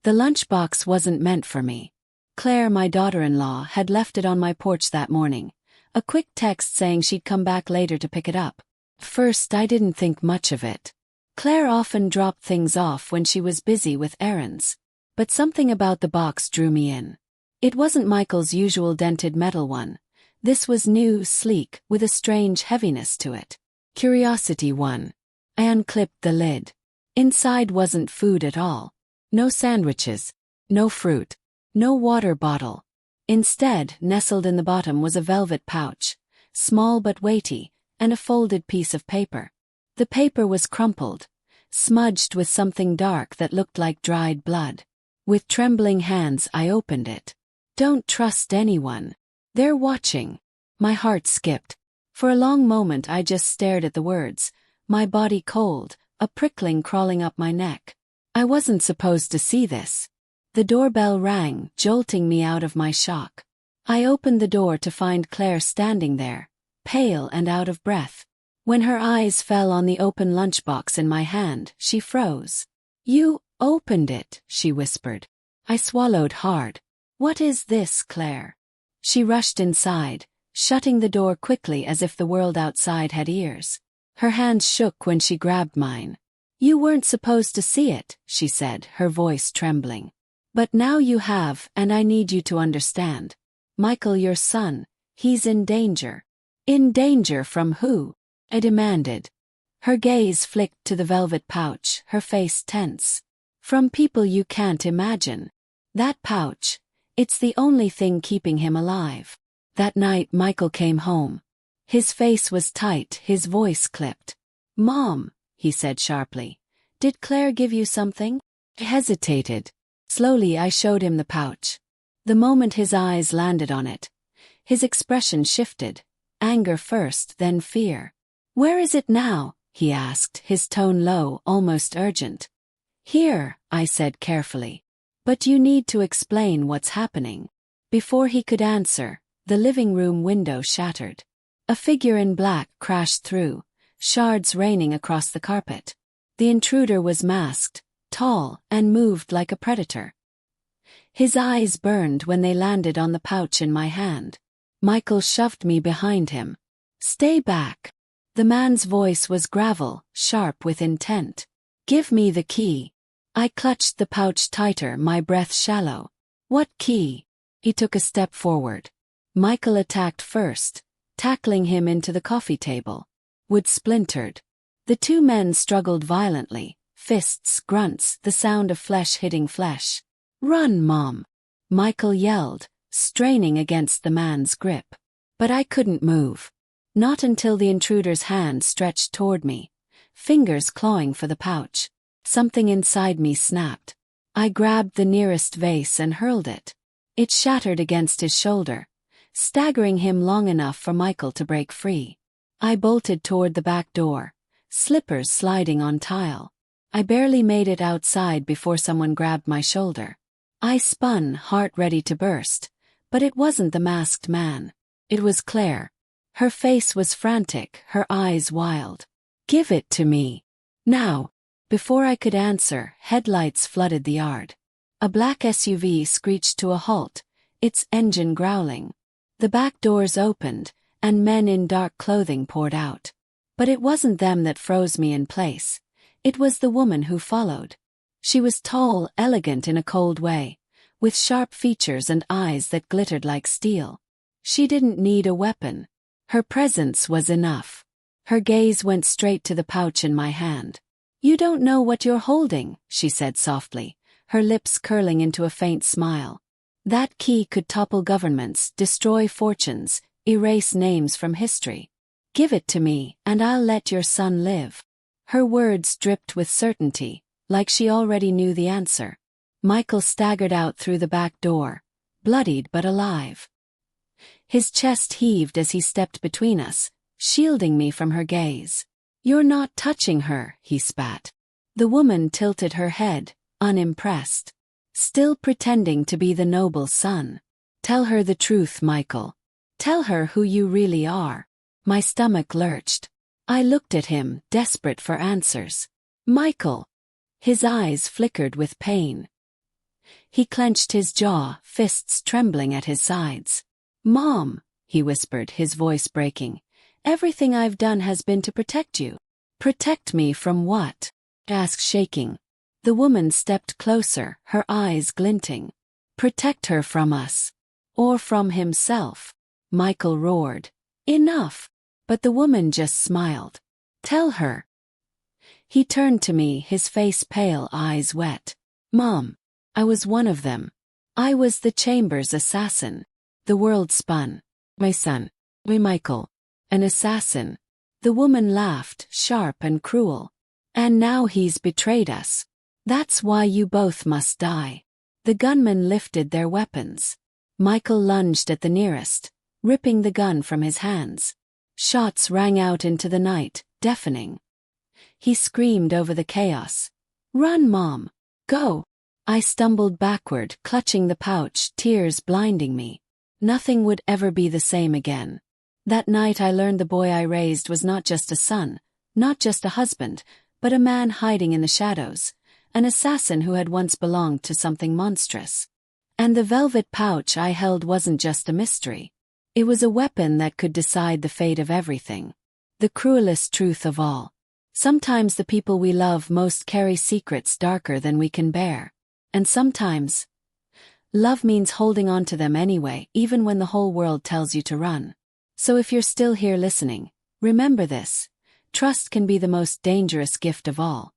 The lunchbox wasn't meant for me. Claire, my daughter-in-law, had left it on my porch that morning. A quick text saying she'd come back later to pick it up. First, I didn't think much of it. Claire often dropped things off when she was busy with errands. But something about the box drew me in. It wasn't Michael's usual dented metal one. This was new, sleek, with a strange heaviness to it. Curiosity one. I unclipped the lid. Inside wasn't food at all. No sandwiches. No fruit. No water bottle. Instead, nestled in the bottom was a velvet pouch, small but weighty, and a folded piece of paper. The paper was crumpled, smudged with something dark that looked like dried blood. With trembling hands, I opened it. Don't trust anyone. They're watching. My heart skipped. For a long moment I just stared at the words, my body cold, a prickling crawling up my neck. I wasn't supposed to see this. The doorbell rang, jolting me out of my shock. I opened the door to find Claire standing there, pale and out of breath. When her eyes fell on the open lunchbox in my hand, she froze. "You opened it," she whispered. I swallowed hard. "What is this, Claire?" She rushed inside, shutting the door quickly as if the world outside had ears. Her hands shook when she grabbed mine. "You weren't supposed to see it," she said, her voice trembling. "But now you have, and I need you to understand. Michael, your son, he's in danger." "In danger from who?" I demanded. Her gaze flicked to the velvet pouch, her face tense. "From people you can't imagine. That pouch, it's the only thing keeping him alive." That night Michael came home. His face was tight, his voice clipped. "Mom," he said sharply, "did Claire give you something?" I hesitated. Slowly I showed him the pouch. The moment his eyes landed on it, his expression shifted, anger first, then fear. "Where is it now?" he asked, his tone low, almost urgent. "Here," I said carefully. "But you need to explain what's happening." Before he could answer, the living room window shattered. A figure in black crashed through, shards raining across the carpet. The intruder was masked, tall, and moved like a predator. His eyes burned when they landed on the pouch in my hand. Michael shoved me behind him. "Stay back." The man's voice was gravel, sharp with intent. "Give me the key." I clutched the pouch tighter, my breath shallow. "What key?" He took a step forward. Michael attacked first, tackling him into the coffee table. Wood splintered. The two men struggled violently, fists, grunts, the sound of flesh hitting flesh. "Run, Mom!" Michael yelled, straining against the man's grip. But I couldn't move. Not until the intruder's hand stretched toward me, fingers clawing for the pouch. Something inside me snapped. I grabbed the nearest vase and hurled it. It shattered against his shoulder, staggering him long enough for Michael to break free. I bolted toward the back door, slippers sliding on tile. I barely made it outside before someone grabbed my shoulder. I spun, heart ready to burst, but it wasn't the masked man. It was Claire. Her face was frantic, her eyes wild. "Give it to me. Now." Before I could answer, headlights flooded the yard. A black SUV screeched to a halt, its engine growling. The back doors opened, and men in dark clothing poured out. But it wasn't them that froze me in place. It was the woman who followed. She was tall, elegant in a cold way, with sharp features and eyes that glittered like steel. She didn't need a weapon. Her presence was enough. Her gaze went straight to the pouch in my hand. "You don't know what you're holding," she said softly, her lips curling into a faint smile. "That key could topple governments, destroy fortunes, erase names from history. Give it to me, and I'll let your son live." Her words dripped with certainty, like she already knew the answer. Michael staggered out through the back door, bloodied but alive. His chest heaved as he stepped between us, shielding me from her gaze. "You're not touching her," he spat. The woman tilted her head, unimpressed. Still pretending to be the noble son. "Tell her the truth, Michael. Tell her who you really are." My stomach lurched. I looked at him, desperate for answers. "Michael." His eyes flickered with pain. He clenched his jaw, fists trembling at his sides. "Mom," he whispered, his voice breaking, "everything I've done has been to protect you." "Protect me from what?" asked shaking. The woman stepped closer, her eyes glinting. "Protect her from us. Or from himself," Michael roared. "Enough." But the woman just smiled. "Tell her." He turned to me, his face pale, eyes wet. "Mom, I was one of them. I was the Chamber's assassin." The world spun. "My son. My Michael. An assassin." The woman laughed, sharp and cruel. "And now he's betrayed us. That's why you both must die." The gunmen lifted their weapons. Michael lunged at the nearest, ripping the gun from his hands. Shots rang out into the night, deafening. He screamed over the chaos. "Run, Mom! Go!" I stumbled backward, clutching the pouch, tears blinding me. Nothing would ever be the same again. That night I learned the boy I raised was not just a son, not just a husband, but a man hiding in the shadows, an assassin who had once belonged to something monstrous. And the velvet pouch I held wasn't just a mystery. It was a weapon that could decide the fate of everything. The cruelest truth of all. Sometimes the people we love most carry secrets darker than we can bear. And sometimes, love means holding on to them anyway, even when the whole world tells you to run. So if you're still here listening, remember this. Trust can be the most dangerous gift of all.